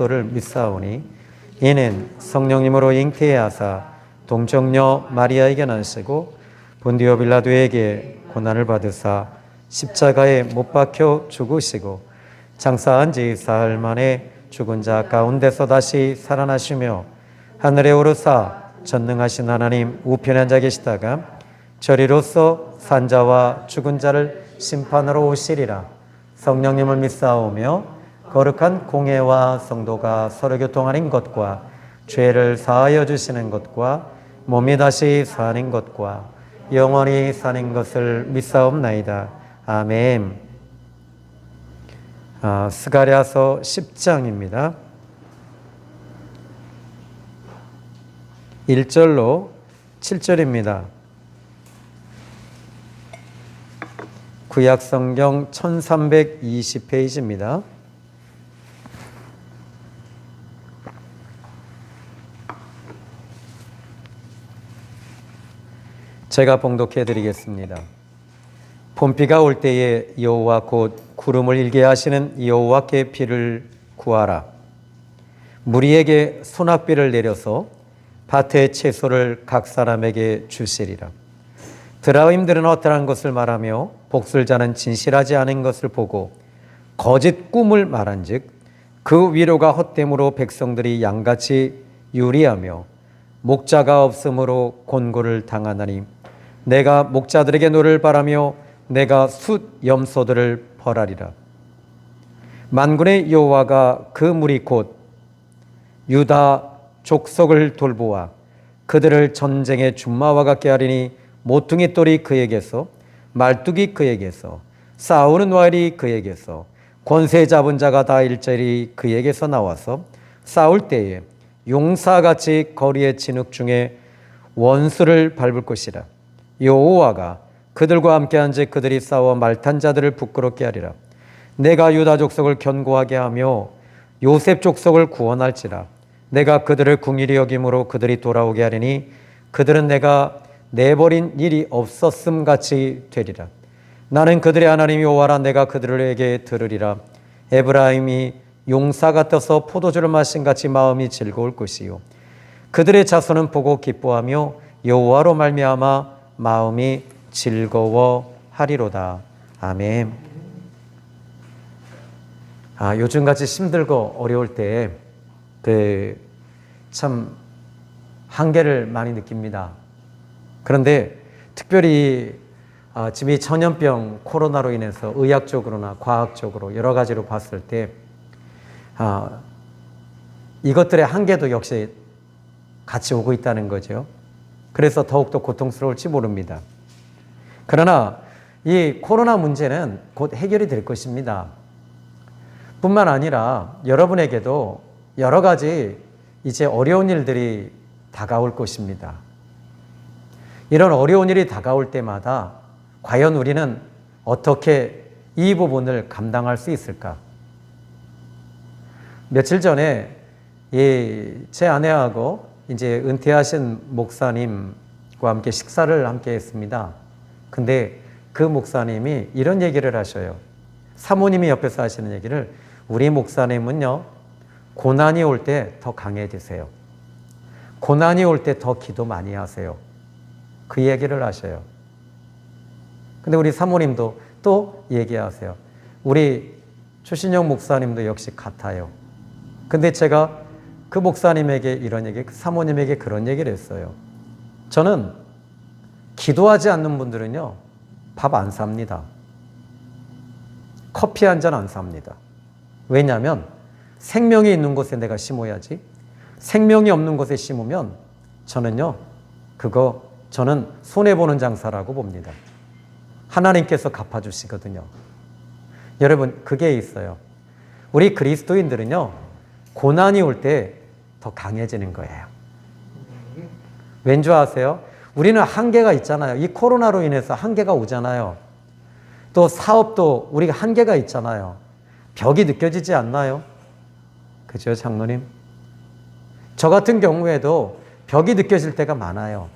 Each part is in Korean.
그리스도를 믿사오니 이는 성령님으로 잉태하사 동정녀 마리아에게 나시고 본디오 빌라도에게 고난을 받으사 십자가에 못 박혀 죽으시고 장사한 지 사흘 만에 죽은 자 가운데서 다시 살아나시며 하늘에 오르사 전능하신 하나님 우편에 앉아 계시다가 저리로서 산자와 죽은 자를 심판하러 오시리라. 성령님을 믿사오며 거룩한 공회와 성도가 서로 교통하는 것과 죄를 사하여 주시는 것과 몸이 다시 사는 것과 영원히 사는 것을 믿사옵나이다. 아멘. 스가랴서 10장입니다. 1절로 7절입니다. 구약성경 1320페이지입니다. 제가 봉독해 드리겠습니다. 봄비가 올 때에 여호와 곧 구름을 일게 하시는 여호와께 비를 구하라. 무리에게 소낙비를 내려서 밭의 채소를 각 사람에게 주시리라. 드라임들은 어떠한 것을 말하며 복술자는 진실하지 않은 것을 보고 거짓 꿈을 말한즉 그 위로가 헛됨으로 백성들이 양같이 유리하며 목자가 없으므로 곤고를 당하나니 내가 목자들에게 노를 바라며 내가 숫 염소들을 벌하리라. 만군의 여호와가 그 무리 곧 유다 족속을 돌보아 그들을 전쟁의 준마와 같게 하리니 모퉁이 돌이 그에게서 말뚝이 그에게서 싸우는 활이 그에게서 권세 잡은 자가 다 일절이 그에게서 나와서 싸울 때에 용사같이 거리의 진흙 중에 원수를 밟을 것이라. 여호와가 그들과 함께 한즉 그들이 싸워 말탄 자들을 부끄럽게 하리라. 내가 유다 족속을 견고하게 하며 요셉 족속을 구원할지라. 내가 그들을 궁일이 여김으로 그들이 돌아오게 하리니 그들은 내가 내버린 일이 없었음 같이 되리라. 나는 그들의 하나님 여호와라. 내가 그들에게 들으리라. 에브라임이 용사 같아서 포도주를 마신 같이 마음이 즐거울 것이요 그들의 자손은 보고 기뻐하며 여호와로 말미암아 마음이 즐거워하리로다. 아멘. 요즘같이 힘들고 어려울 때 참 한계를 많이 느낍니다. 그런데 특별히 지금 이 전염병 코로나로 인해서 의학적으로나 과학적으로 여러 가지로 봤을 때 이것들의 한계도 역시 같이 오고 있다는 거죠. 그래서 더욱더 고통스러울지 모릅니다. 그러나 이 코로나 문제는 곧 해결이 될 것입니다. 뿐만 아니라 여러분에게도 여러 가지 이제 어려운 일들이 다가올 것입니다. 이런 어려운 일이 다가올 때마다 과연 우리는 어떻게 이 부분을 감당할 수 있을까? 며칠 전에 제 아내하고 이제 은퇴하신 목사님과 함께 식사를 함께 했습니다. 근데 그 목사님이 이런 얘기를 하셔요. 사모님이 옆에서 하시는 얘기를, 우리 목사님은요, 고난이 올 때 더 강해지세요. 고난이 올 때 더 기도 많이 하세요. 그 얘기를 하셔요. 근데 우리 사모님도 또 얘기하세요. 우리 추신영 목사님도 역시 같아요. 근데 제가 그 목사님에게 이런 얘기, 그 사모님에게 그런 얘기를 했어요. 저는 기도하지 않는 분들은요, 밥 안 삽니다. 커피 한 잔 안 삽니다. 왜냐하면 생명이 있는 곳에 내가 심어야지, 생명이 없는 곳에 심으면 저는 손해보는 장사라고 봅니다. 하나님께서 갚아주시거든요. 여러분, 그게 있어요. 우리 그리스도인들은요, 고난이 올 때 더 강해지는 거예요. 왠지 아세요? 우리는 한계가 있잖아요. 이 코로나로 인해서 한계가 오잖아요. 또 사업도 우리가 한계가 있잖아요. 벽이 느껴지지 않나요? 그죠, 장로님? 저 같은 경우에도 벽이 느껴질 때가 많아요.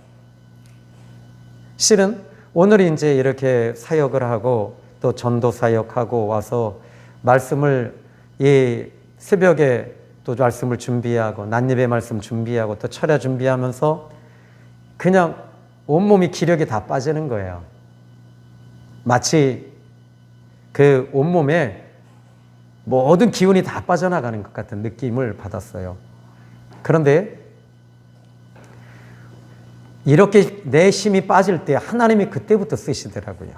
실은 오늘 이제 이렇게 사역을 하고 또 전도 사역하고 와서 말씀을 이 새벽에 또 말씀을 준비하고 낱예배 말씀 준비하고 또 철야 준비하면서 그냥 온몸이 기력이 다 빠지는 거예요. 마치 그 온몸에 모든 기운이 다 빠져나가는 것 같은 느낌을 받았어요. 그런데 이렇게 내 힘이 빠질 때 하나님이 그때부터 쓰시더라고요.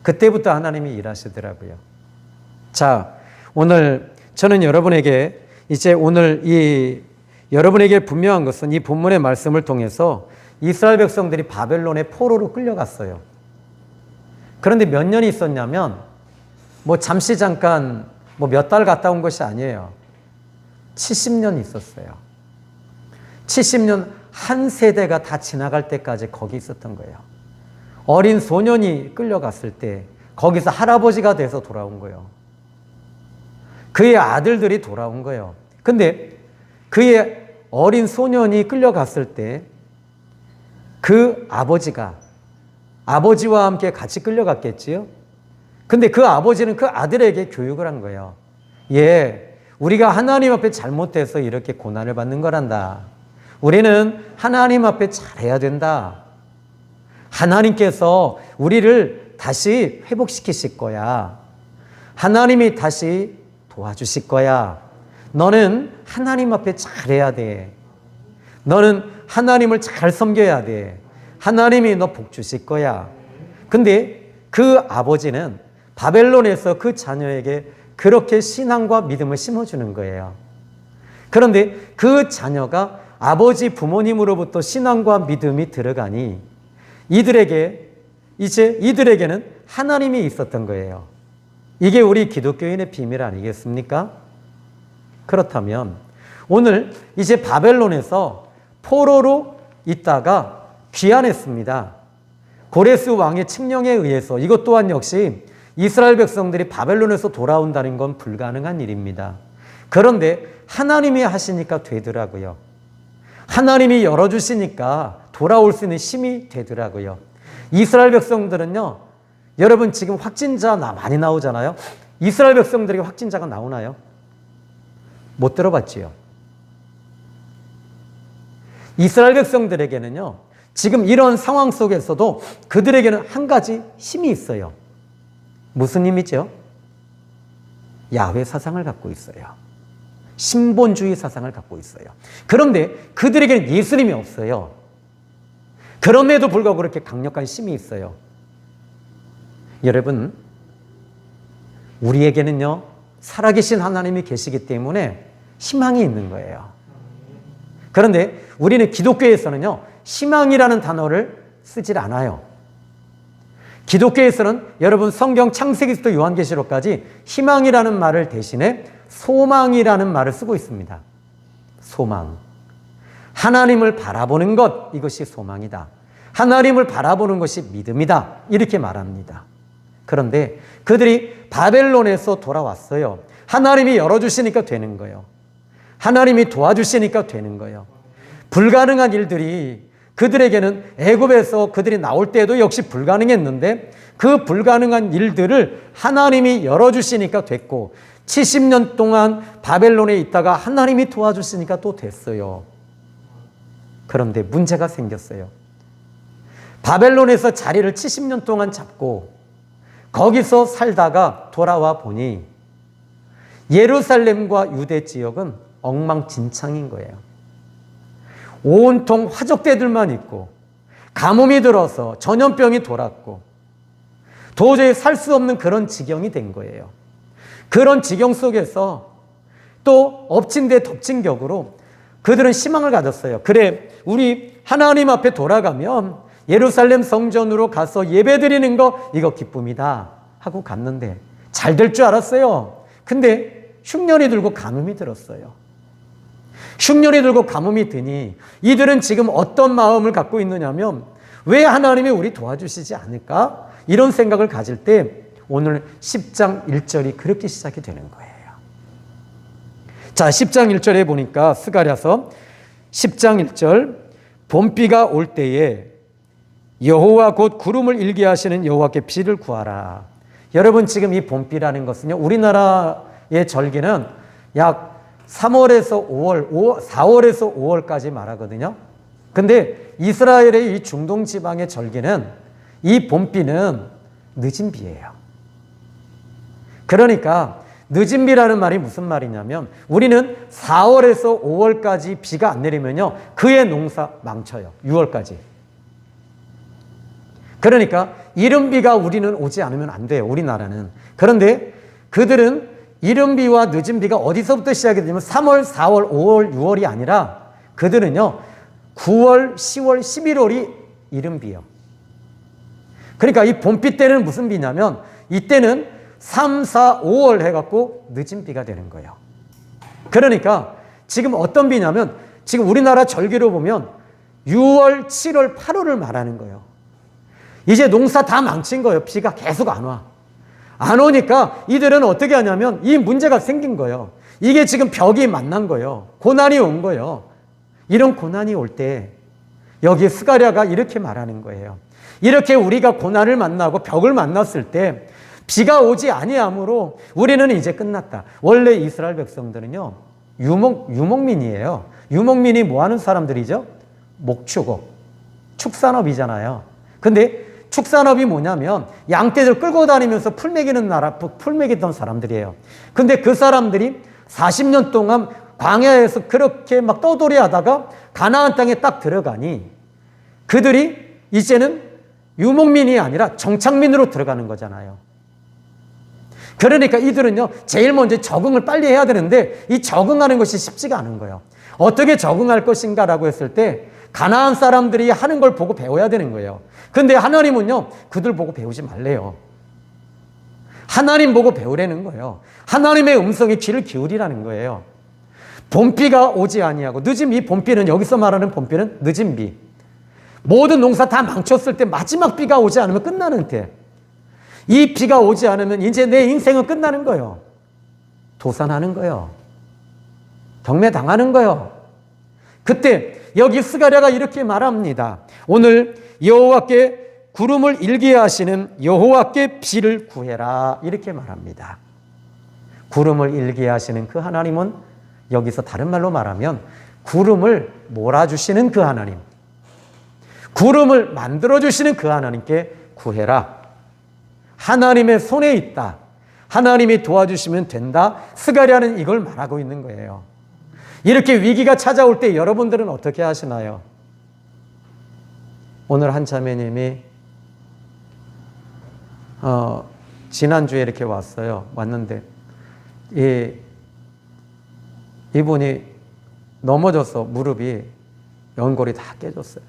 그때부터 하나님이 일하시더라고요. 자, 오늘 저는 여러분에게 이제 오늘 여러분에게 분명한 것은 이 본문의 말씀을 통해서 이스라엘 백성들이 바벨론의 포로로 끌려갔어요. 그런데 몇 년이 있었냐면 잠시 잠깐 몇 달 갔다 온 것이 아니에요. 70년 있었어요. 70년 한 세대가 다 지나갈 때까지 거기 있었던 거예요. 어린 소년이 끌려갔을 때 거기서 할아버지가 돼서 돌아온 거예요. 그의 아들들이 돌아온 거예요. 근데 그의 어린 소년이 끌려갔을 때 그 아버지와 함께 같이 끌려갔겠지요. 근데 그 아버지는 그 아들에게 교육을 한 거예요. 우리가 하나님 앞에 잘못해서 이렇게 고난을 받는 거란다. 우리는 하나님 앞에 잘해야 된다. 하나님께서 우리를 다시 회복시키실 거야. 하나님이 다시 도와주실 거야. 너는 하나님 앞에 잘해야 돼. 너는 하나님을 잘 섬겨야 돼. 하나님이 너 복 주실 거야. 근데 그 아버지는 바벨론에서 그 자녀에게 그렇게 신앙과 믿음을 심어주는 거예요. 그런데 그 자녀가 아버지 부모님으로부터 신앙과 믿음이 들어가니 이들에게는 하나님이 있었던 거예요. 이게 우리 기독교인의 비밀 아니겠습니까? 그렇다면 오늘 이제 바벨론에서 포로로 있다가 귀환했습니다. 고레스 왕의 칙령에 의해서 이것 또한 역시 이스라엘 백성들이 바벨론에서 돌아온다는 건 불가능한 일입니다. 그런데 하나님이 하시니까 되더라고요. 하나님이 열어주시니까 돌아올 수 있는 힘이 되더라고요. 이스라엘 백성들은요, 여러분 지금 확진자 많이 나오잖아요. 이스라엘 백성들에게 확진자가 나오나요? 못 들어봤지요. 이스라엘 백성들에게는요, 지금 이런 상황 속에서도 그들에게는 한 가지 힘이 있어요. 무슨 힘이죠? 야훼 사상을 갖고 있어요. 신본주의 사상을 갖고 있어요. 그런데 그들에게는 예수님이 없어요. 그럼에도 불구하고 그렇게 강력한 힘이 있어요. 여러분, 우리에게는요, 살아계신 하나님이 계시기 때문에 희망이 있는 거예요. 그런데 우리는 기독교에서는요, 희망이라는 단어를 쓰질 않아요. 기독교에서는 여러분 성경 창세기부터 요한계시록까지 희망이라는 말을 대신에 소망이라는 말을 쓰고 있습니다. 소망. 하나님을 바라보는 것, 이것이 소망이다. 하나님을 바라보는 것이 믿음이다. 이렇게 말합니다. 그런데 그들이 바벨론에서 돌아왔어요. 하나님이 열어주시니까 되는 거예요. 하나님이 도와주시니까 되는 거예요. 불가능한 일들이 그들에게는 애굽에서 그들이 나올 때도 역시 불가능했는데 그 불가능한 일들을 하나님이 열어주시니까 됐고 70년 동안 바벨론에 있다가 하나님이 도와주시니까 또 됐어요. 그런데 문제가 생겼어요. 바벨론에서 자리를 70년 동안 잡고 거기서 살다가 돌아와 보니 예루살렘과 유대 지역은 엉망진창인 거예요. 온통 화적대들만 있고 가뭄이 들어서 전염병이 돌았고 도저히 살 수 없는 그런 지경이 된 거예요. 그런 지경 속에서 또 엎친 데 덮친 격으로 그들은 희망을 가졌어요. 그래, 우리 하나님 앞에 돌아가면 예루살렘 성전으로 가서 예배드리는 거 이거 기쁨이다 하고 갔는데 잘 될 줄 알았어요. 근데 흉년이 들고 가뭄이 들었어요. 흉년이 들고 가뭄이 드니 이들은 지금 어떤 마음을 갖고 있느냐면 왜 하나님이 우리 도와주시지 않을까? 이런 생각을 가질 때 오늘 10장 1절이 그렇게 시작이 되는 거예요. 자, 10장 1절에 보니까 스가랴서 10장 1절 봄비가 올 때에 여호와 곧 구름을 일게 하시는 여호와께 비를 구하라. 여러분 지금 이 봄비라는 것은요, 우리나라의 절기는 약 3월에서 5월, 4월에서 5월까지 말하거든요. 근데 이스라엘의 이 중동 지방의 절기는 이 봄비는 늦은 비예요. 그러니까 늦은 비라는 말이 무슨 말이냐면 우리는 4월에서 5월까지 비가 안 내리면요. 그의 농사 망쳐요. 6월까지. 그러니까 이른 비가 우리는 오지 않으면 안 돼요. 우리나라는. 그런데 그들은 이른 비와 늦은 비가 어디서부터 시작이 되냐면 3월, 4월, 5월, 6월이 아니라 그들은요. 9월, 10월, 11월이 이른 비요. 그러니까 이 봄비 때는 무슨 비냐면 이때는 3, 4, 5월 해갖고 늦은 비가 되는 거예요. 그러니까 지금 어떤 비냐면 지금 우리나라 절기로 보면 6월, 7월, 8월을 말하는 거예요. 이제 농사 다 망친 거예요. 비가 계속 안 와. 안 오니까 이들은 어떻게 하냐면 이 문제가 생긴 거예요. 이게 지금 벽이 만난 거예요. 고난이 온 거예요. 이런 고난이 올 때 여기 스가랴가 이렇게 말하는 거예요. 이렇게 우리가 고난을 만나고 벽을 만났을 때 비가 오지 아니하므로 우리는 이제 끝났다. 원래 이스라엘 백성들은요. 유목민이에요. 유목민이 뭐 하는 사람들이죠? 목축업. 축산업이잖아요. 근데 축산업이 뭐냐면 양떼들 끌고 다니면서 풀 먹이던 사람들이에요. 근데 그 사람들이 40년 동안 광야에서 그렇게 막 떠돌이 하다가 가나안 땅에 딱 들어가니 그들이 이제는 유목민이 아니라 정착민으로 들어가는 거잖아요. 그러니까 이들은요, 제일 먼저 적응을 빨리 해야 되는데 이 적응하는 것이 쉽지가 않은 거예요. 어떻게 적응할 것인가라고 했을 때 가나안 사람들이 하는 걸 보고 배워야 되는 거예요. 근데 하나님은요, 그들 보고 배우지 말래요. 하나님 보고 배우라는 거예요. 하나님의 음성에 귀를 기울이라는 거예요. 봄비가 오지 아니하고 늦은 비, 봄비는 여기서 말하는 봄비는 늦은 비. 모든 농사 다 망쳤을 때 마지막 비가 오지 않으면 끝나는 때. 이 비가 오지 않으면 이제 내 인생은 끝나는 거예요. 도산하는 거예요. 경매당하는 거예요. 그때 여기 스가랴가 이렇게 말합니다. 오늘 여호와께 구름을 일게 하시는 여호와께 비를 구해라 이렇게 말합니다. 구름을 일게 하시는 그 하나님은 여기서 다른 말로 말하면 구름을 몰아주시는 그 하나님, 구름을 만들어주시는 그 하나님께 구해라. 하나님의 손에 있다. 하나님이 도와주시면 된다. 스가랴는 이걸 말하고 있는 거예요. 이렇게 위기가 찾아올 때 여러분들은 어떻게 하시나요? 오늘 한 자매님이 지난주에 이렇게 왔는데 이분이 넘어져서 무릎이 연골이 다 깨졌어요.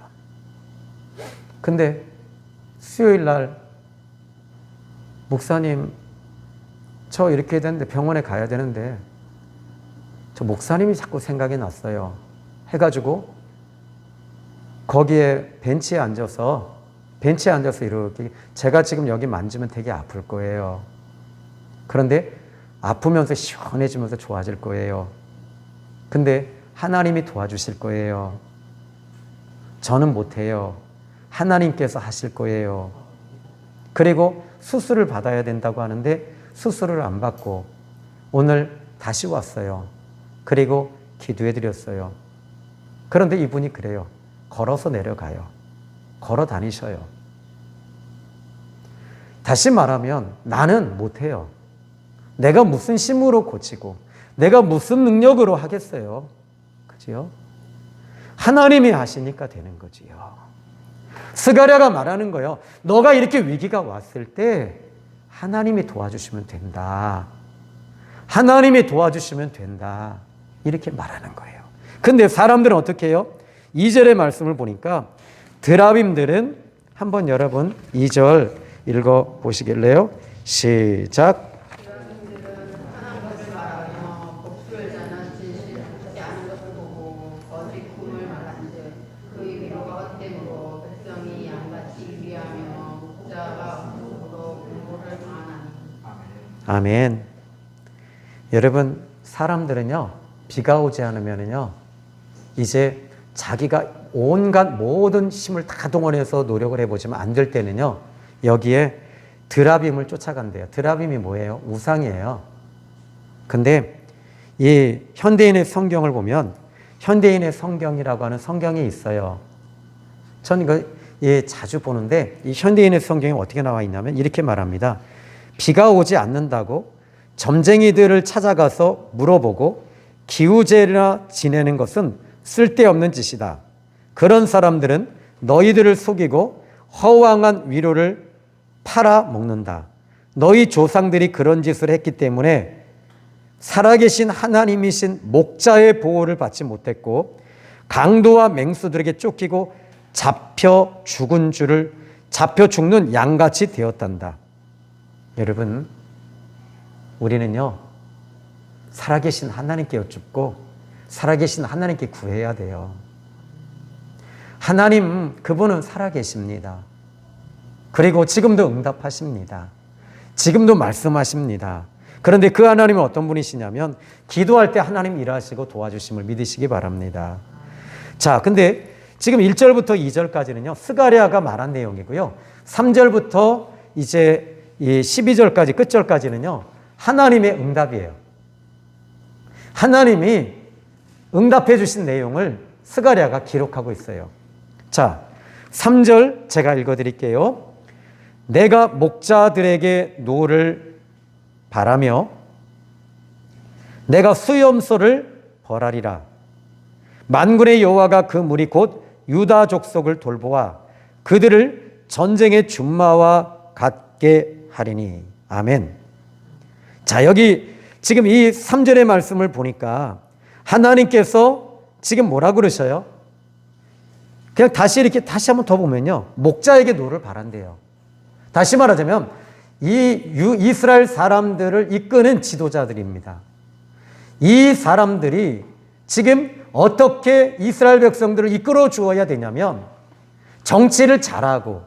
근데 수요일 날 목사님 저 이렇게 됐는데 병원에 가야 되는데 저 목사님이 자꾸 생각이 났어요. 해가지고 거기에 벤치에 앉아서 이렇게 제가 지금 여기 만지면 되게 아플 거예요. 그런데 아프면서 시원해지면서 좋아질 거예요. 근데 하나님이 도와주실 거예요. 저는 못해요. 하나님께서 하실 거예요. 그리고 수술을 받아야 된다고 하는데 수술을 안 받고 오늘 다시 왔어요. 그리고 기도해 드렸어요. 그런데 이분이 그래요. 걸어서 내려가요. 걸어 다니셔요. 다시 말하면 나는 못해요. 내가 무슨 힘으로 고치고 내가 무슨 능력으로 하겠어요. 그지요? 하나님이 하시니까 되는 거지요. 스가랴가 말하는 거예요. 너가 이렇게 위기가 왔을 때 하나님이 도와주시면 된다. 하나님이 도와주시면 된다. 이렇게 말하는 거예요. 근데 사람들은 어떻게 해요? 2절의 말씀을 보니까 드라빔들은 한번 여러분 2절 읽어 보시길래요. 시작. 아멘. 여러분, 사람들은요, 비가 오지 않으면요, 이제 자기가 온갖 모든 힘을 다 동원해서 노력을 해보지만 안 될 때는요, 여기에 드라빔을 쫓아간대요. 드라빔이 뭐예요? 우상이에요. 근데 이 현대인의 성경을 보면 현대인의 성경이라고 하는 성경이 있어요. 저는 이거 자주 보는데 이 현대인의 성경에 어떻게 나와 있냐면 이렇게 말합니다. 비가 오지 않는다고 점쟁이들을 찾아가서 물어보고 기우제나 지내는 것은 쓸데없는 짓이다. 그런 사람들은 너희들을 속이고 허황한 위로를 팔아 먹는다. 너희 조상들이 그런 짓을 했기 때문에 살아계신 하나님이신 목자의 보호를 받지 못했고 강도와 맹수들에게 쫓기고 잡혀 죽는 양같이 되었단다. 여러분, 우리는요 살아계신 하나님께 여쭙고 살아계신 하나님께 구해야 돼요. 하나님, 그분은 살아계십니다. 그리고 지금도 응답하십니다. 지금도 말씀하십니다. 그런데 그 하나님은 어떤 분이시냐면 기도할 때 하나님 일하시고 도와주심을 믿으시기 바랍니다. 자, 근데 지금 1절부터 2절까지는요 스가랴가 말한 내용이고요. 3절부터 이제 이 12절까지 끝절까지는요 하나님의 응답이에요. 하나님이 응답해 주신 내용을 스가랴가 기록하고 있어요. 자, 3절 제가 읽어드릴게요. 내가 목자들에게 노를 바라며 내가 수염소를 벌하리라. 만군의 여호와가 그 무리 곧 유다 족속을 돌보아 그들을 전쟁의 준마와 같게 하리니. 아멘. 자, 여기 지금 이 3절의 말씀을 보니까 하나님께서 지금 뭐라 그러셔요? 그냥 다시 한번 더 보면요 목자에게 노를 바란대요. 다시 말하자면 이스라엘 사람들을 이끄는 지도자들입니다. 이 사람들이 지금 어떻게 이스라엘 백성들을 이끌어 주어야 되냐면 정치를 잘하고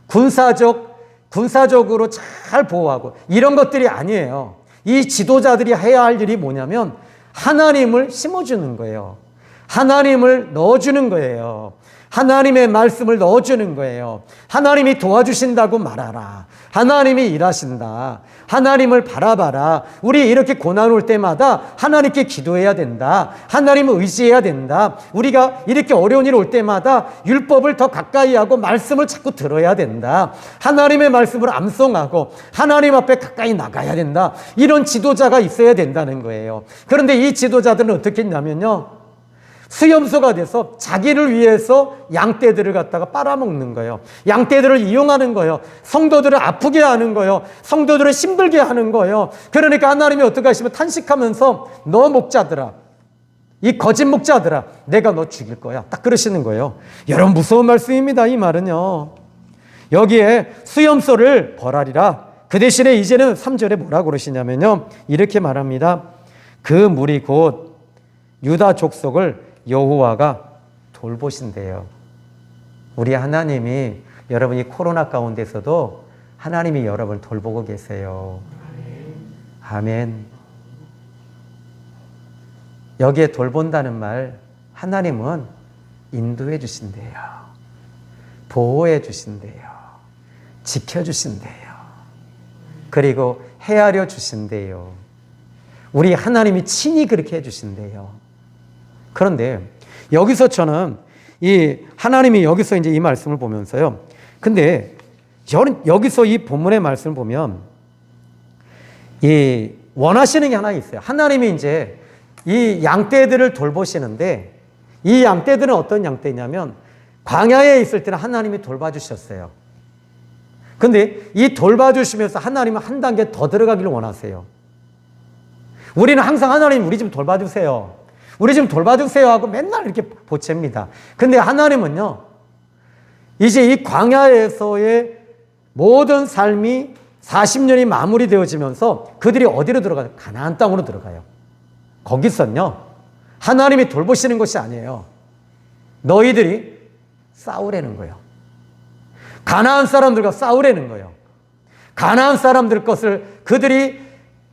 군사적으로 잘 보호하고 이런 것들이 아니에요. 이 지도자들이 해야 할 일이 뭐냐면 하나님을 심어주는 거예요. 하나님을 넣어주는 거예요. 하나님의 말씀을 넣어주는 거예요. 하나님이 도와주신다고 말하라. 하나님이 일하신다. 하나님을 바라봐라. 우리 이렇게 고난 올 때마다 하나님께 기도해야 된다. 하나님을 의지해야 된다. 우리가 이렇게 어려운 일 올 때마다 율법을 더 가까이 하고 말씀을 자꾸 들어야 된다. 하나님의 말씀을 암송하고 하나님 앞에 가까이 나가야 된다. 이런 지도자가 있어야 된다는 거예요. 그런데 이 지도자들은 어떻게 했냐면요 수염소가 돼서 자기를 위해서 양떼들을 갖다가 빨아먹는 거예요. 양떼들을 이용하는 거예요. 성도들을 아프게 하는 거예요. 성도들을 힘들게 하는 거예요. 그러니까 하나님이 어떻게 하시면 탄식하면서 너 목자들아, 이 거짓 목자들아, 내가 너 죽일 거야. 딱 그러시는 거예요. 여러분 무서운 말씀입니다. 이 말은요. 여기에 수염소를 벌하리라. 그 대신에 이제는 3절에 뭐라고 그러시냐면요. 이렇게 말합니다. 그 무리 곧 유다 족속을 여호와가 돌보신대요. 우리 하나님이 여러분 이 코로나 가운데서도 하나님이 여러분을 돌보고 계세요. 아멘. 여기에 돌본다는 말 하나님은 인도해 주신대요. 보호해 주신대요. 지켜주신대요. 그리고 헤아려 주신대요. 우리 하나님이 친히 그렇게 해주신대요. 그런데 여기서 저는 이 하나님이 여기서 이제 이 말씀을 보면서요. 근데 저는 여기서 이 본문의 말씀을 보면 이 원하시는 게 하나 있어요. 하나님이 이제 이 양떼들을 돌보시는데 이 양떼들은 어떤 양떼냐면 광야에 있을 때는 하나님이 돌봐주셨어요. 근데 이 돌봐주시면서 하나님은 한 단계 더 들어가기를 원하세요. 우리는 항상 하나님 우리 좀 돌봐주세요. 우리 좀 돌봐주세요 하고 맨날 이렇게 보챕니다. 근데 하나님은요. 이제 이 광야에서의 모든 삶이 40년이 마무리되어지면서 그들이 어디로 들어가요? 가나안 땅으로 들어가요. 거기서는요. 하나님이 돌보시는 것이 아니에요. 너희들이 싸우라는 거예요. 가나안 사람들과 싸우라는 거예요. 가나안 사람들 것을 그들이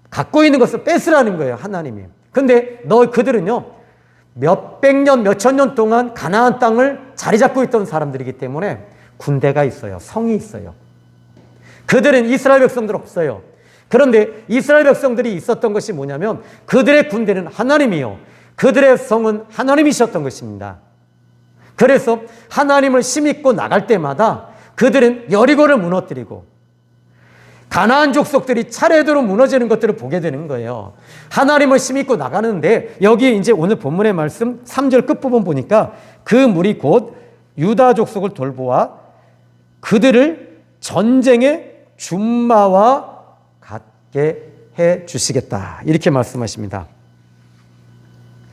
갖고 있는 것을 뺏으라는 거예요. 하나님이. 근데 그들은요. 몇백 년, 몇천 년 동안 가나안 땅을 자리 잡고 있던 사람들이기 때문에 군대가 있어요. 성이 있어요. 그들은 이스라엘 백성들 없어요. 그런데 이스라엘 백성들이 있었던 것이 뭐냐면 그들의 군대는 하나님이요, 그들의 성은 하나님이셨던 것입니다. 그래서 하나님을 힘입고 나갈 때마다 그들은 여리고를 무너뜨리고 가나안 족속들이 차례대로 무너지는 것들을 보게 되는 거예요. 하나님을 힘입고 나가는데 여기 이제 오늘 본문의 말씀 3절 끝부분 보니까 그 무리 곧 유다 족속을 돌보아 그들을 전쟁의 준마와 같게 해 주시겠다, 이렇게 말씀하십니다.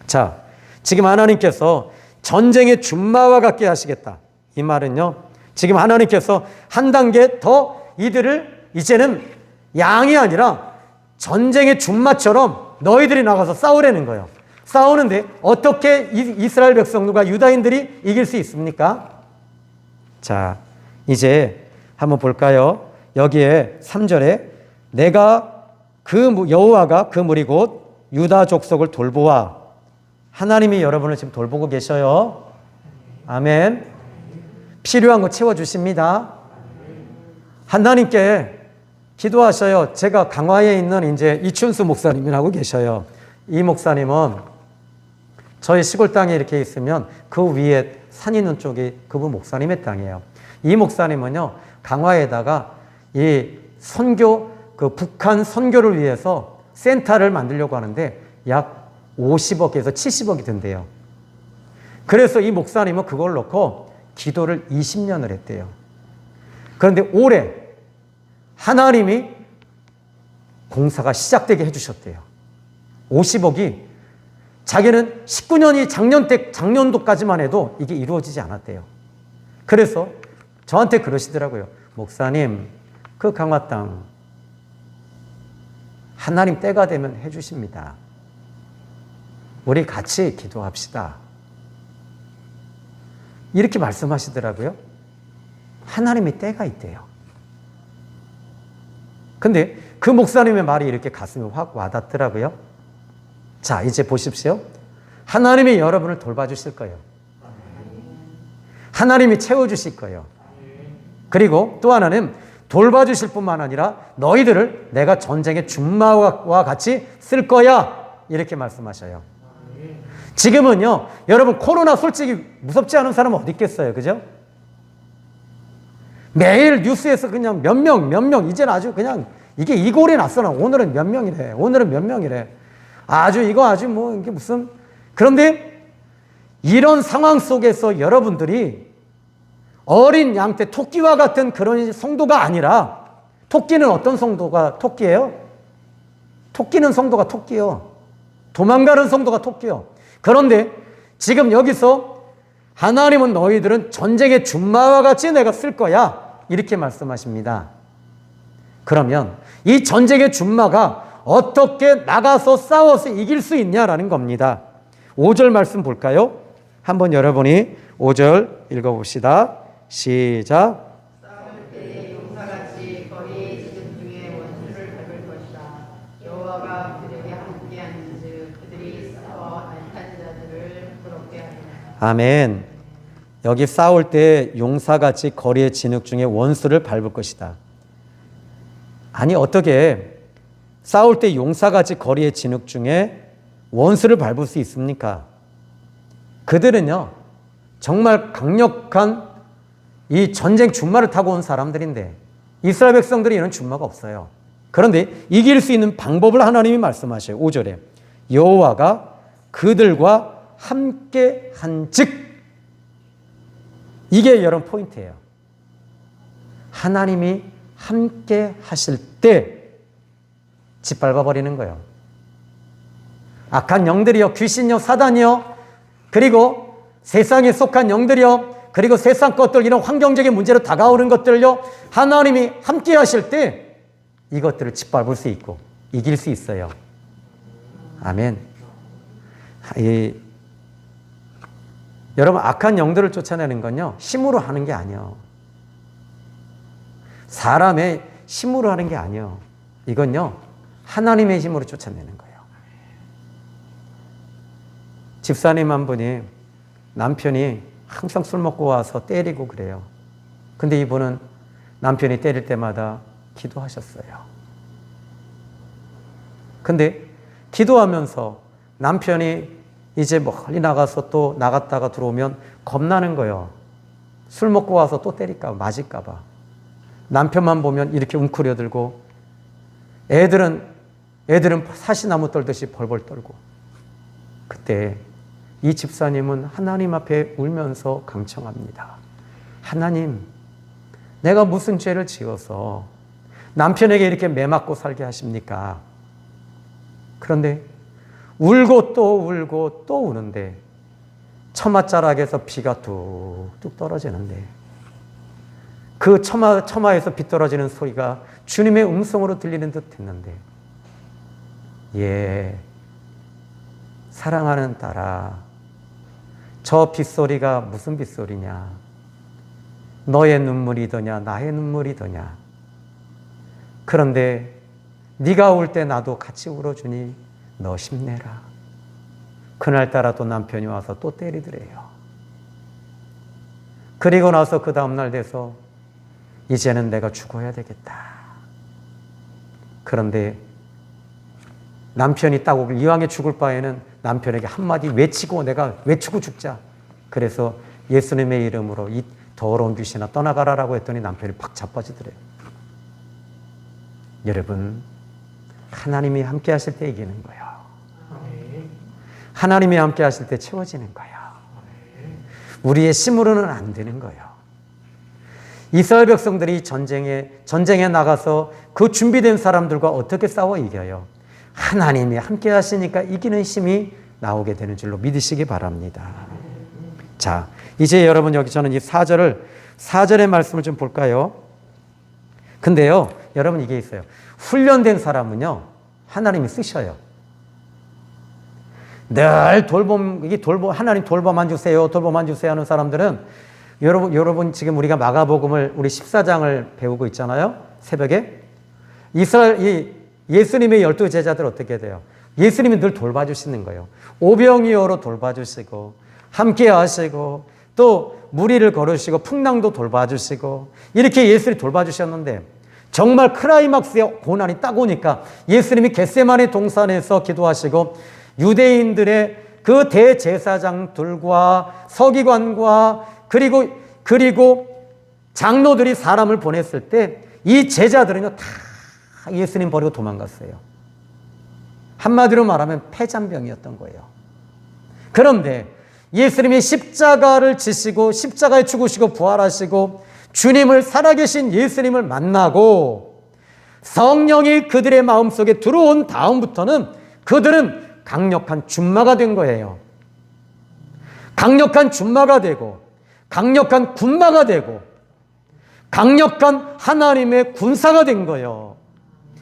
자, 지금 하나님께서 전쟁의 준마와 같게 하시겠다, 이 말은요, 지금 하나님께서 한 단계 더 이들을 이제는 양이 아니라 전쟁의 준마처럼 너희들이 나가서 싸우려는 거예요. 싸우는데 어떻게 이스라엘 백성들과 유다인들이 이길 수 있습니까? 자, 이제 한번 볼까요? 여기에 3절에 내가 여호와가 그 무리 곧 유다 족속을 돌보아, 하나님이 여러분을 지금 돌보고 계셔요. 아멘. 필요한 거 채워주십니다. 하나님께 기도하셔요. 제가 강화에 있는 이제 이춘수 목사님이라고 계셔요. 이 목사님은 저희 시골 땅에 이렇게 있으면 그 위에 산 있는 쪽이 그분 목사님의 땅이에요. 이 목사님은요, 강화에다가 이 선교, 그 북한 선교를 위해서 센터를 만들려고 하는데 약 50억에서 70억이 든대요. 그래서 이 목사님은 그걸 놓고 기도를 20년을 했대요. 그런데 올해 하나님이 공사가 시작되게 해주셨대요. 50억이 자기는 19년이 작년도까지만 해도 이게 이루어지지 않았대요. 그래서 저한테 그러시더라고요. 목사님, 그 강화 땅 하나님 때가 되면 해주십니다. 우리 같이 기도합시다. 이렇게 말씀하시더라고요. 하나님의 때가 있대요. 근데 그 목사님의 말이 이렇게 가슴에 확 와닿더라고요. 자, 이제 보십시오. 하나님이 여러분을 돌봐주실 거예요. 하나님이 채워주실 거예요. 그리고 또 하나는 돌봐주실 뿐만 아니라 너희들을 내가 전쟁의 준마와 같이 쓸 거야, 이렇게 말씀하셔요. 지금은요, 여러분 코로나 솔직히 무섭지 않은 사람은 어디 있겠어요, 그죠? 매일 뉴스에서 그냥 몇 명, 이제는 아주 그냥 이게 이골이 났어. 오늘은 몇 명이래, 오늘은 몇 명이래. 아주 뭐 이게 무슨. 그런데 이런 상황 속에서 여러분들이 어린 양떼 토끼와 같은 그런 성도가 아니라, 토끼는 어떤 성도가 토끼예요? 토끼는 성도가 토끼요. 도망가는 성도가 토끼요. 그런데 지금 여기서 하나님은 너희들은 전쟁의 준마와 같이 내가 쓸 거야, 이렇게 말씀하십니다. 그러면 이 전쟁의 준마가 어떻게 나가서 싸워서 이길 수 있냐라는 겁니다. 5절 말씀 볼까요? 한번 여러분이 5절 읽어봅시다. 시작. 싸울 때에 용사같이 거리의 지금 중에 원수를 밟을 것이다. 여호와가 그들에게 함께하는즉 그들이 싸워 알탄 자들을 부끄럽게 하리라. 아멘. 여기 싸울 때 용사같이 거리의 진흙 중에 원수를 밟을 것이다. 아니, 어떻게 싸울 때 용사같이 거리의 진흙 중에 원수를 밟을 수 있습니까? 그들은요, 정말 강력한 이 전쟁 준마를 타고 온 사람들인데 이스라엘 백성들이 이런 준마가 없어요. 그런데 이길 수 있는 방법을 하나님이 말씀하셔요. 5절에 여호와가 그들과 함께 한즉, 이게 여러분 포인트예요. 하나님이 함께 하실 때 짓밟아버리는 거예요. 악한 영들이요, 귀신이요, 사단이요, 그리고 세상에 속한 영들이요, 그리고 세상 것들, 이런 환경적인 문제로 다가오는 것들요, 하나님이 함께 하실 때 이것들을 짓밟을 수 있고 이길 수 있어요. 아멘. 여러분, 악한 영들을 쫓아내는 건요, 힘으로 하는 게 아니에요. 사람의 힘으로 하는 게 아니에요. 이건요, 하나님의 힘으로 쫓아내는 거예요. 집사님 한 분이 남편이 항상 술 먹고 와서 때리고 그래요. 근데 이분은 남편이 때릴 때마다 기도하셨어요. 근데 기도하면서 남편이 이제 멀리 나가서 또 나갔다가 들어오면 겁나는 거예요. 술 먹고 와서 또 때릴까 봐, 맞을까 봐. 남편만 보면 이렇게 웅크려들고 애들은 사시나무 떨듯이 벌벌 떨고. 그때 이 집사님은 하나님 앞에 울면서 강청합니다. 하나님, 내가 무슨 죄를 지어서 남편에게 이렇게 매맞고 살게 하십니까? 그런데 울고 또 울고 또 우는데 처마자락에서 비가 뚝뚝 떨어지는데 그 처마에서 비 떨어지는 소리가 주님의 음성으로 들리는 듯 했는데, 예, 사랑하는 딸아, 저 빗소리가 무슨 빗소리냐? 너의 눈물이더냐 나의 눈물이더냐? 그런데 네가 울 때 나도 같이 울어주니 너 힘내라. 그날따라 또 남편이 와서 또 때리더래요. 그리고 나서 그 다음날 돼서 이제는 내가 죽어야 되겠다. 그런데 남편이 딱 이왕에 죽을 바에는 남편에게 한마디 외치고 내가 외치고 죽자. 그래서 예수님의 이름으로 이 더러운 귀신아 떠나가라라고 했더니 남편이 팍 자빠지더래요. 여러분, 하나님이 함께 하실 때 이기는 거예요. 하나님이 함께 하실 때 채워지는 거예요. 우리의 힘으로는 안 되는 거예요. 이스라엘 백성들이 전쟁에 나가서 그 준비된 사람들과 어떻게 싸워 이겨요? 하나님이 함께 하시니까 이기는 힘이 나오게 되는 줄로 믿으시기 바랍니다. 자, 이제 여러분 여기 저는 이 4절의 말씀을 좀 볼까요? 근데요, 여러분 이게 있어요. 훈련된 사람은요, 하나님이 쓰셔요. 늘 하나님 돌봄만 주세요, 돌봄만 주세요 하는 사람들은 여러분 지금 우리가 마가복음을 우리 14장을 배우고 있잖아요. 새벽에. 예수님의 12제자들 어떻게 돼요? 예수님이 늘 돌봐주시는 거예요. 오병이어로 돌봐주시고 함께 하시고 또 무리를 걸으시고 풍랑도 돌봐주시고 이렇게 예수님이 돌봐주셨는데 정말 크라이막스의 고난이 딱 오니까 예수님이 겟세마네 동산에서 기도하시고 유대인들의 그 대제사장들과 서기관과 그리고 장로들이 사람을 보냈을 때 이 제자들은요 다 예수님 버리고 도망갔어요. 한마디로 말하면 폐잔병이었던 거예요. 그런데 예수님이 십자가를 지시고 십자가에 죽으시고 부활하시고 주님을 살아계신 예수님을 만나고 성령이 그들의 마음속에 들어온 다음부터는 그들은 강력한 준마가 된 거예요. 강력한 준마가 되고 강력한 군마가 되고 강력한 하나님의 군사가 된 거예요.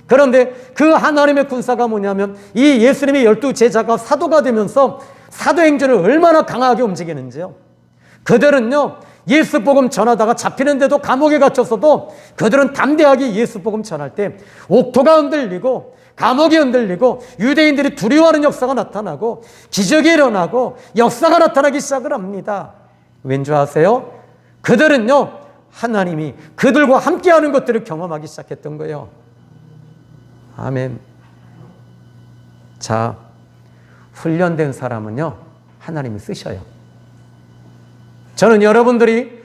그런데 그 하나님의 군사가 뭐냐면 이 예수님의 12제자가 사도가 되면서 사도행전을 얼마나 강하게 움직이는지요. 그들은요 예수복음 전하다가 잡히는데도 감옥에 갇혔어도 그들은 담대하게 예수복음 전할 때 옥토가 흔들리고 감옥이 흔들리고 유대인들이 두려워하는 역사가 나타나고 기적이 일어나고 역사가 나타나기 시작을 합니다. 왠지 아세요? 그들은요 하나님이 그들과 함께하는 것들을 경험하기 시작했던 거예요. 아멘. 자, 훈련된 사람은요 하나님이 쓰셔요. 저는 여러분들이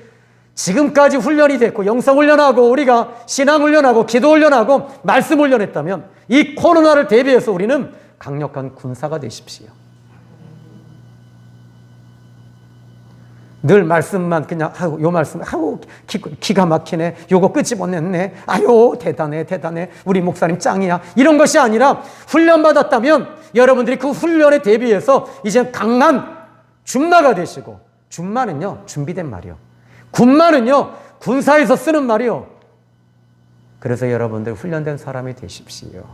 지금까지 훈련이 됐고 영성훈련하고 우리가 신앙훈련하고 기도훈련하고 말씀훈련했다면 이 코로나를 대비해서 우리는 강력한 군사가 되십시오. 늘 말씀만 그냥 요 말씀 기가 막히네, 요거 끄집어냈네, 아유 대단해 우리 목사님 짱이야, 이런 것이 아니라 훈련받았다면 여러분들이 그 훈련에 대비해서 이제 강한 준마가 되시고, 준마는요 준비된 말이요, 군마는요 군사에서 쓰는 말이요. 그래서 여러분들 훈련된 사람이 되십시오.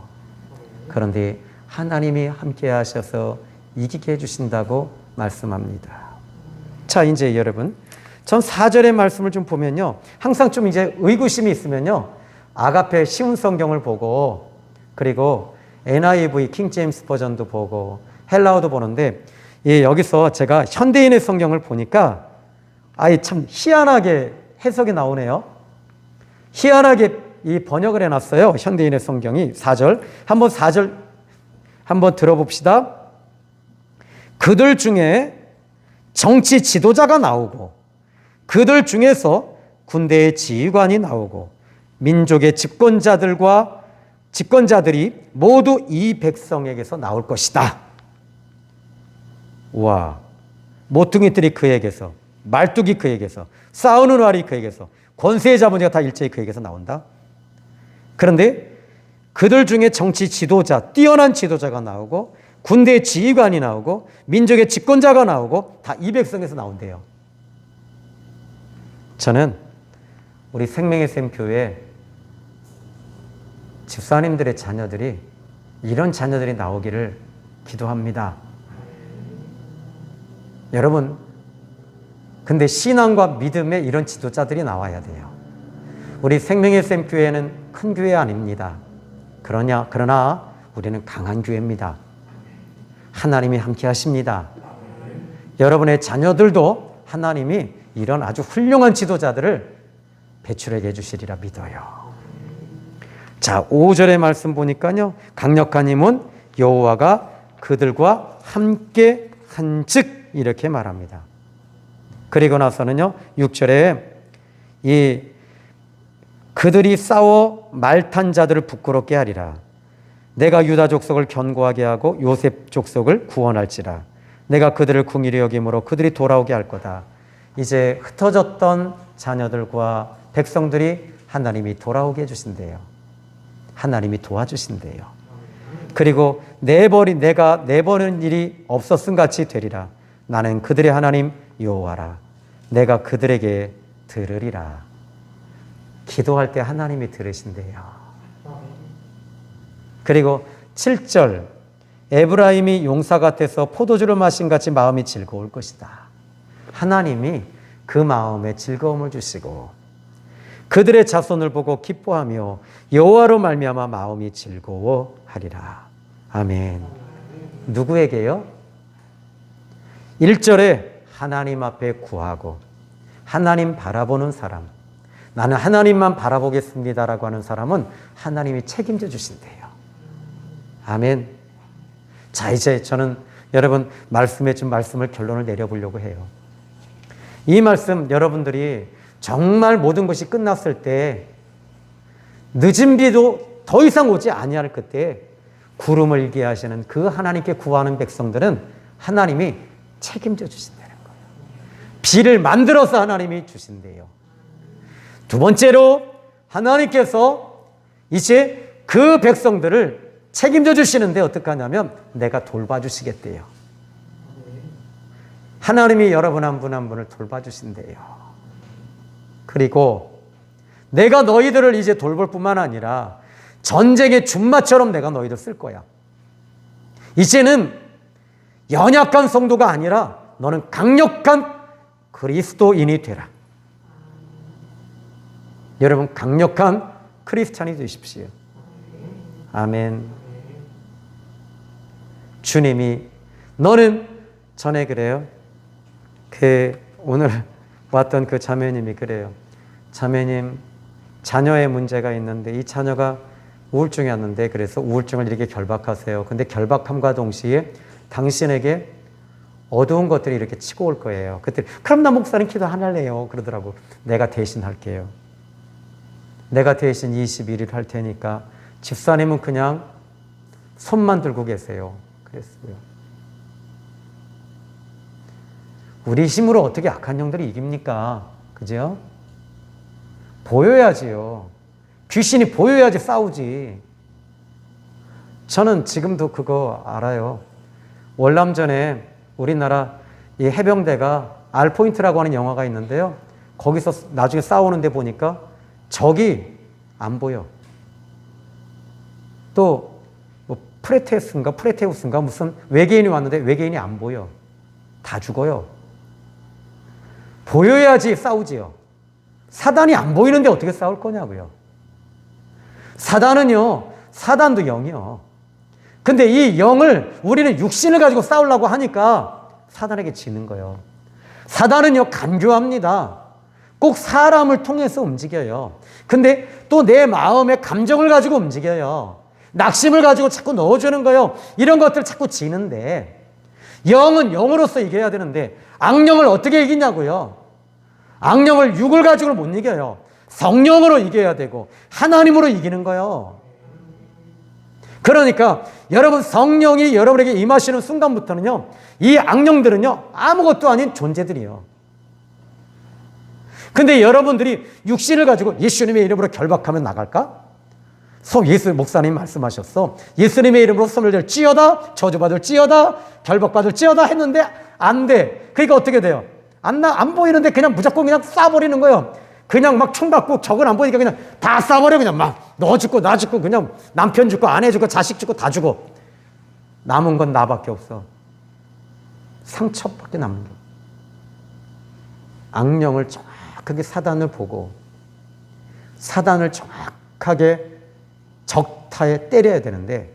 그런데 하나님이 함께 하셔서 이기게 해주신다고 말씀합니다. 자, 이제 여러분, 전 4절의 말씀을 좀 보면요, 항상 좀 이제 의구심이 있으면요, 아가페 쉬운 성경을 보고, 그리고 NIV 킹 제임스 버전도 보고, 헬라어도 보는데, 예, 여기서 제가 현대인의 성경을 보니까, 참 희한하게 해석이 나오네요. 희한하게 이 번역을 해놨어요. 현대인의 성경이 4절. 한번 4절 한번 들어봅시다. 그들 중에 정치 지도자가 나오고 그들 중에서 군대의 지휘관이 나오고 민족의 집권자들이 모두 이 백성에게서 나올 것이다. 와, 모퉁이들이 그에게서, 말뚝이 그에게서, 싸우는 활이 그에게서, 권세의 자본주의가 다 일제히 그에게서 나온다. 그런데 그들 중에 정치 지도자, 뛰어난 지도자가 나오고 군대의 지휘관이 나오고 민족의 집권자가 나오고 다 이 백성에서 나온대요. 저는 우리 생명의 샘 교회 집사님들의 자녀들이 이런 자녀들이 나오기를 기도합니다. 여러분, 근데 신앙과 믿음에 이런 지도자들이 나와야 돼요. 우리 생명의 샘 교회는 큰 교회 아닙니다. 그러나 우리는 강한 교회입니다. 하나님이 함께 하십니다. 여러분의 자녀들도 하나님이 이런 아주 훌륭한 지도자들을 배출하게 해주시리라 믿어요. 자, 5절의 말씀 보니까요. 강력한 힘은 여호와가 그들과 함께 한즉 이렇게 말합니다. 그리고 나서는요. 6절에 그들이 싸워 말탄 자들을 부끄럽게 하리라. 내가 유다 족속을 견고하게 하고 요셉 족속을 구원할지라. 내가 그들을 궁일히 여김으로 그들이 돌아오게 할 거다. 이제 흩어졌던 자녀들과 백성들이 하나님이 돌아오게 해주신대요. 하나님이 도와주신대요. 그리고 내가 내버리는 일이 없었음 같이 되리라. 나는 그들의 하나님 여호와라. 내가 그들에게 들으리라. 기도할 때 하나님이 들으신대요. 그리고 7절 에브라임이 용사 같아서 포도주를 마신 같이 마음이 즐거울 것이다. 하나님이 그 마음에 즐거움을 주시고 그들의 자손을 보고 기뻐하며 여호와로 말미암아 마음이 즐거워하리라. 아멘. 누구에게요? 1절에 하나님 앞에 구하고 하나님 바라보는 사람, 나는 하나님만 바라보겠습니다라고 하는 사람은 하나님이 책임져 주신대요. 아멘. 자, 이제 저는 여러분 말씀에 좀 말씀을 결론을 내려보려고 해요. 이 말씀 여러분들이 정말 모든 것이 끝났을 때 늦은 비도 더 이상 오지 아니할 그때 구름을 일게 하시는 그 하나님께 구하는 백성들은 하나님이 책임져 주신다는 거예요. 비를 만들어서 하나님이 주신대요. 두 번째로 하나님께서 이제 그 백성들을 책임져 주시는데 어떻게 하냐면 내가 돌봐주시겠대요. 하나님이 여러분 한 분 한 분을 돌봐주신대요. 그리고 내가 너희들을 이제 돌볼 뿐만 아니라 전쟁의 준마처럼 내가 너희들 쓸 거야. 이제는 연약한 성도가 아니라 너는 강력한 그리스도인이 되라. 여러분 강력한 크리스찬이 되십시오. 아멘. 주님이 너는 전에 그래요. 오늘 왔던 그 자매님이 그래요. 자매님 자녀의 문제가 있는데 이 자녀가 우울증이 왔는데 그래서 우울증을 이렇게 결박하세요. 근데 결박함과 동시에 당신에게 어두운 것들이 이렇게 치고 올 거예요. 그때 그럼 나 목사님 기도 안 할래요. 그러더라고. 내가 대신 할게요. 내가 대신 21일 할 테니까 집사님은 그냥 손만 들고 계세요. 그랬어요. 우리 힘으로 어떻게 악한 영들이 이깁니까? 그죠? 보여야지요. 귀신이 보여야지 싸우지. 저는 지금도 그거 알아요. 월남전에 우리나라 이 해병대가 알포인트라고 하는 영화가 있는데요. 거기서 나중에 싸우는데 보니까 적이 안 보여. 또 뭐 프레테우스인가 무슨 외계인이 왔는데 외계인이 안 보여. 다 죽어요. 보여야지 싸우지요. 사단이 안 보이는데 어떻게 싸울 거냐고요. 사단도 영이요. 근데 이 영을 우리는 육신을 가지고 싸우려고 하니까 사단에게 지는 거예요. 사단은요 간교합니다. 꼭 사람을 통해서 움직여요. 근데 또 내 마음의 감정을 가지고 움직여요. 낙심을 가지고 자꾸 넣어주는 거예요. 이런 것들을 자꾸 지는데 영은 영으로서 이겨야 되는데 악령을 어떻게 이기냐고요. 악령을 육을 가지고는 못 이겨요. 성령으로 이겨야 되고 하나님으로 이기는 거예요. 그러니까 여러분 성령이 여러분에게 임하시는 순간부터는요, 이 악령들은요 아무것도 아닌 존재들이에요. 근데 여러분들이 육신을 가지고 예수님의 이름으로 결박하면 나갈까? 예수 목사님 말씀하셨어. 예수님의 이름으로 소멸될 찌어다, 저주받을 찌어다, 결박받을 찌어다 했는데 안 돼. 그러니까 어떻게 돼요? 안 보이는데 그냥 무조건 그냥 쏴버리는 거예요. 그냥 막 총 받고 적은 안 보이니까 그냥 다 쏴버려. 그냥 막 너 죽고 나 죽고 그냥 남편 죽고 아내 죽고 자식 죽고 다 죽어. 남은 건 나밖에 없어. 상처밖에 남는 거. 악령을 정확하게 사단을 보고 사단을 정확하게 적타에 때려야 되는데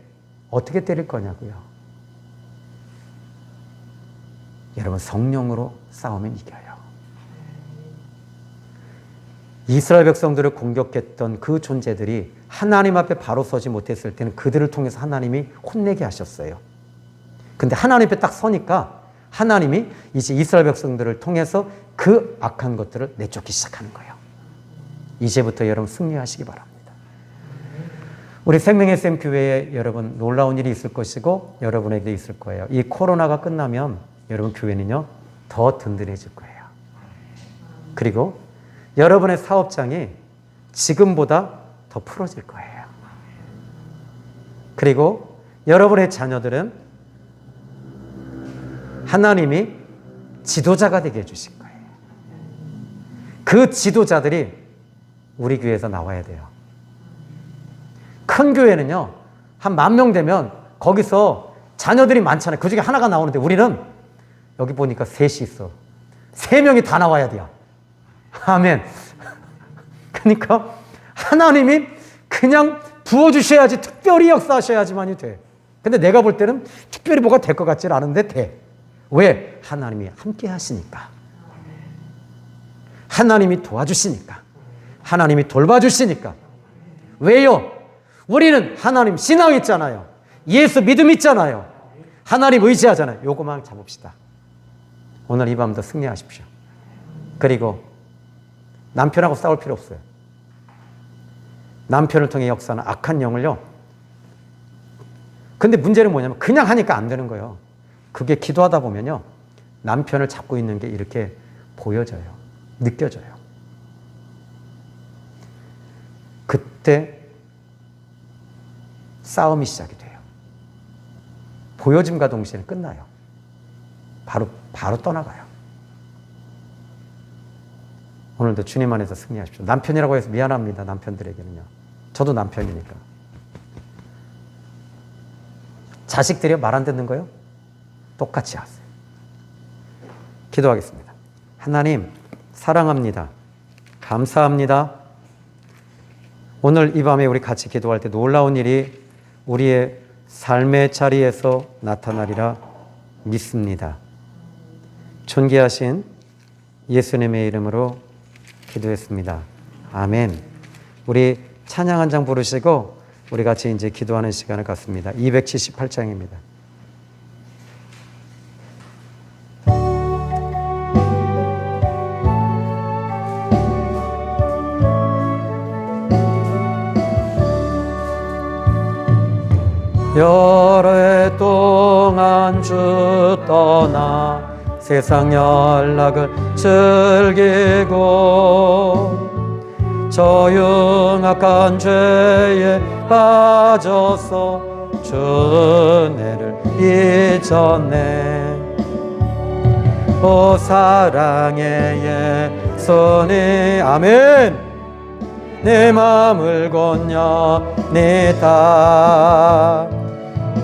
어떻게 때릴 거냐고요. 여러분 성령으로 싸우면 이겨요. 이스라엘 백성들을 공격했던 그 존재들이 하나님 앞에 바로 서지 못했을 때는 그들을 통해서 하나님이 혼내게 하셨어요. 근데 하나님 앞에 딱 서니까 하나님이 이제 이스라엘 백성들을 통해서 그 악한 것들을 내쫓기 시작하는 거예요. 이제부터 여러분 승리하시기 바랍니다. 우리 생명의 샘 교회에 여러분 놀라운 일이 있을 것이고 여러분에게도 있을 거예요. 이 코로나가 끝나면 여러분 교회는요 더 든든해질 거예요. 그리고 여러분의 사업장이 지금보다 더 풀어질 거예요. 그리고 여러분의 자녀들은 하나님이 지도자가 되게 해주실 거예요. 그 지도자들이 우리 교회에서 나와야 돼요. 큰 교회는요 한 10,000명 되면 거기서 자녀들이 많잖아요. 그 중에 하나가 나오는데 우리는 여기 보니까 3이 있어. 3명이 다 나와야 돼요. 아멘. 그러니까 하나님이 그냥 부어주셔야지, 특별히 역사하셔야지만이 돼. 근데 내가 볼 때는 특별히 뭐가 될 것 같지 않은데 돼. 왜? 하나님이 함께 하시니까. 하나님이 도와주시니까. 하나님이 돌봐주시니까. 왜요? 우리는 하나님 신앙 있잖아요. 예수 믿음 있잖아요. 하나님 의지하잖아요. 요거만 잡읍시다. 오늘 이 밤도 승리하십시오. 그리고 남편하고 싸울 필요 없어요. 남편을 통해 역사하는 악한 영을요. 근데 문제는 뭐냐면 그냥 하니까 안 되는 거예요. 그게 기도하다 보면요. 남편을 잡고 있는 게 이렇게 보여져요. 느껴져요. 그때 싸움이 시작이 돼요. 보여짐과 동시에 끝나요. 바로 떠나가요. 오늘도 주님 안에서 승리하십시오. 남편이라고 해서 미안합니다. 남편들에게는요. 저도 남편이니까. 자식들이 말 안 듣는 거요? 똑같이 하세요. 기도하겠습니다. 하나님 사랑합니다. 감사합니다. 오늘 이 밤에 우리 같이 기도할 때 놀라운 일이 우리의 삶의 자리에서 나타나리라 믿습니다. 존귀하신 예수님의 이름으로 기도했습니다. 아멘. 우리 찬양 한 장 부르시고 우리 같이 이제 기도하는 시간을 갖습니다. 278장입니다. 여러 해 동안 주 떠나 세상 연락을 즐기고 저 흉악한 죄에 빠져서 주 은혜를 잊었네. 오 사랑의 예수님 아멘. 내 마음을 건너니다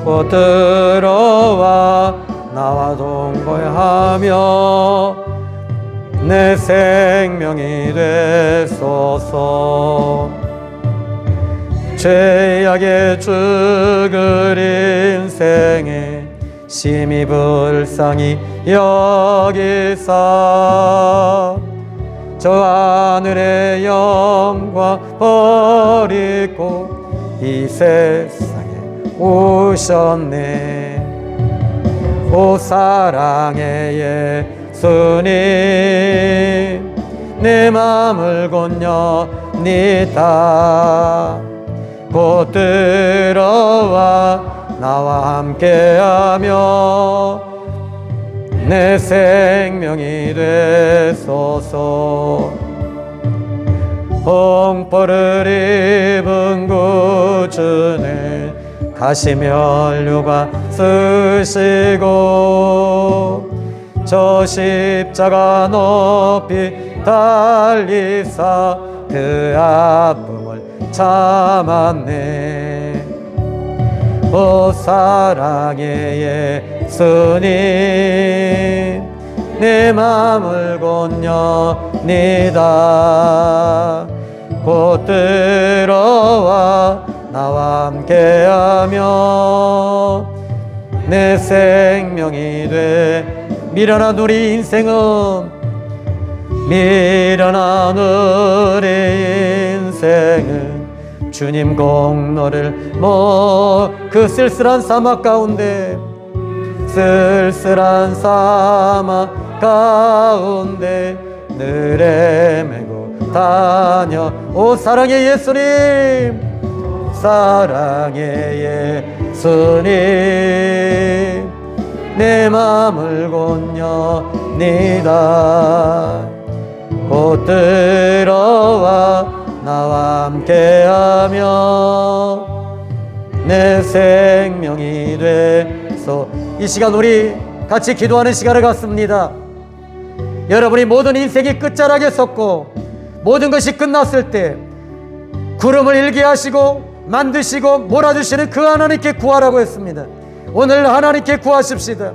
곧 들어와 나와 동거하며 내 생명이 되소서. 죄악의 죽을 인생에 심히 불쌍히 여기사 저 하늘의 영광 버리고 이 세상에 오셨네. 오 사랑의 예수님, 내 맘을 건너니다. 곧 들어와 나와 함께하며 내 생명이 되소서. 홍보를 입은 구주는 가시면류관 쓰시고 저 십자가 높이 달리사 그 아픔을 참았네. 오 사랑의 예수님, 내 맘을 건너니다. 곧 들어와 나와 함께하며 내 생명이 돼. 미련한 우리 인생은, 미련한 우리 인생은 주님 공로를 그 쓸쓸한 사막 가운데, 쓸쓸한 사막 가운데 늘 헤매고 다녀. 오 사랑의 예수님, 사랑의 예수님, 내 맘을 건너니다. 곧 들어와 나와 함께하며 내 생명이 되소. 이 시간 우리 같이 기도하는 시간을 갖습니다. 여러분이 모든 인생이 끝자락에 섰고 모든 것이 끝났을 때 구름을 일게 하시고 만드시고 몰아주시는 그 하나님께 구하라고 했습니다. 오늘 하나님께 구하십시다.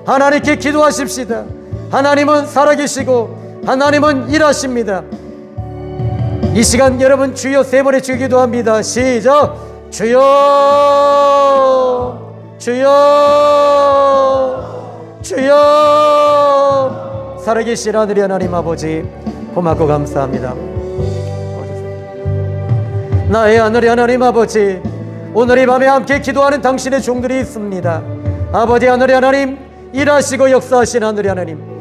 하나님께 기도하십시다. 하나님은 살아계시고 하나님은 일하십니다. 이 시간 여러분 주여 세 번의 주여 기도합니다. 시작. 주여, 주여, 주여. 살아계신 하늘의 하나님 아버지, 고맙고 감사합니다. 나의 하늘의 하나님 아버지, 오늘 이 밤에 함께 기도하는 당신의 종들이 있습니다. 아버지 하늘의 하나님, 일하시고 역사하신 하늘의 하나님,